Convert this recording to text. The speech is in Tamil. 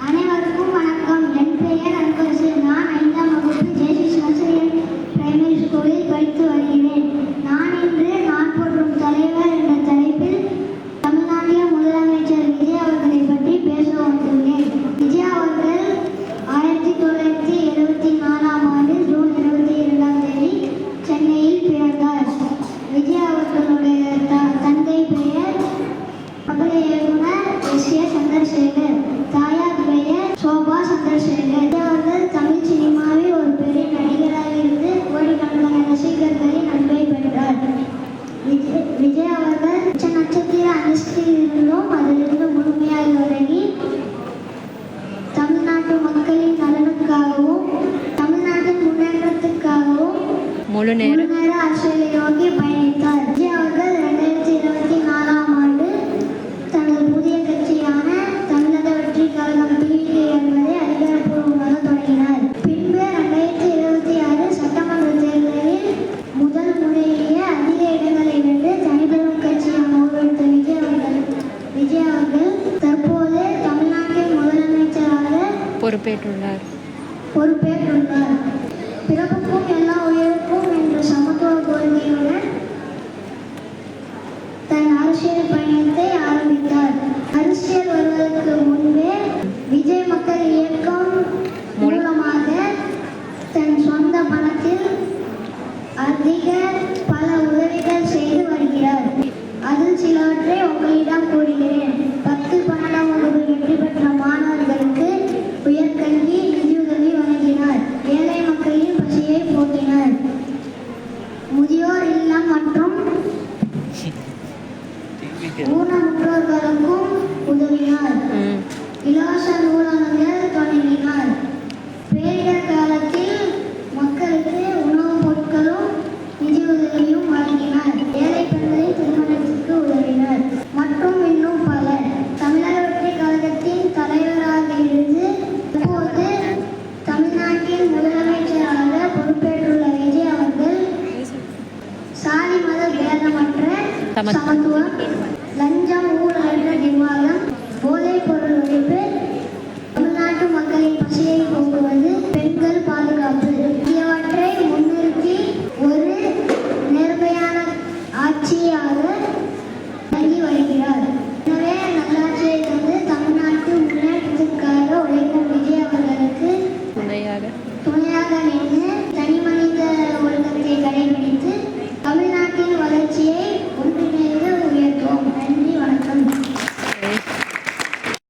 அனைவருக்கும் வணக்கம். என் பெயர் அன்பரசு. நான் 5ஆம் வகுப்பு ஜேசி ஆசிரியர் பிரைமரி ஸ்கூலில் படித்து வருகிறேன். நான் இன்று நான் போற்றும் தலைவர் என்ற தலைப்பில் தமிழ்நாட்டிய முதலமைச்சர் விஜய் அவர்களை பற்றி பேச வந்துள்ளேன். விஜய் அவர்கள் 1974ஆம் ஆண்டு ஜூன் 22ஆம் தேதி சென்னையில் பிறந்தார். விஜய் அவர்களுடைய தந்தை பெயர் பிரபல இயக்குனர் எஸ்.ஏ. சந்திரசேகர், தாயார் பெயர் சோபா சந்திரசேகர். அவர்கள் தமிழ் சினிமாவில் ஒரு பெரிய நடிகராக இருந்து கோடிக்கணக்கான ரசிகர்களின் அன்பை பெற்றார். விஜய் அவர்கள் நட்சத்திர அந்தஸ்தில் இருந்தும் அதிலிருந்து முழுமையாக விலகி தமிழ்நாட்டு மக்களின் நலனுக்காகவும் தமிழ்நாட்டின் முன்னேற்றத்துக்காகவும் முழு நேர அரசியலை நோக்கி பயணித்தார். விஜய் அவர்கள் 2024ஆம் ஆண்டு தனது புதிய கட்சியான தமிழக வெற்றி கழகம் PVK என்பதை அதிகாரப்பூர்வமாக தொடங்கினார். பின்பு 2026 சட்டமன்ற தேர்தலில் முதல் முறையே அதிக இடங்களை வென்று தனிப்பெரும் கட்சியாக உருவெடுத்த விஜய் அவர்கள் தற்போது தமிழ்நாட்டின் முதலமைச்சராக பொறுப்பேற்றுள்ளார். பிறப்புக்கும் எல்லா உயிருக்கும் என்ற சமத்துவ கொள்கையுடன் தன் அரசியல் பயணத்தை ஆரம்பித்தார். அரசியல் வருவதற்கு முன்பே விஜய் மக்கள் இயக்கம் மூலமாக தன் சொந்த பணத்தில் அதிக பல உதவிகள் செய்து வருகிறார். அதில் சிலவற்றை உங்களிடம் கூறுகிறேன். 10-12ஆம் வகுப்பு வெற்றி பெற்ற மாணவர்களுக்கு உயர்கல்வி நிதியுதவி வழங்கினார். ஏழை மக்களின் பசியை போக்கினார். முதியோர் இல்லம் மற்றும் ஊனமுற்றோர்களுக்கும் உதவினார். இலவச நூலகங்கள் தொடங்கினார். பேரிடர் காலத்தில் மக்களுக்கு உணவுப் பொருட்களும் நிதியுதவியும் வழங்கினார். ஏழை பெண்களை திருமணத்திற்கு உதவினார் மற்றும் இன்னும் பல. தமிழக வெற்றி கழகத்தின் தலைவராக இருந்து இப்போது தமிழ்நாட்டின் முதலமைச்சராக பொறுப்பேற்றுள்ள விஜய் அவர்கள் சாதி மத பேதமற்ற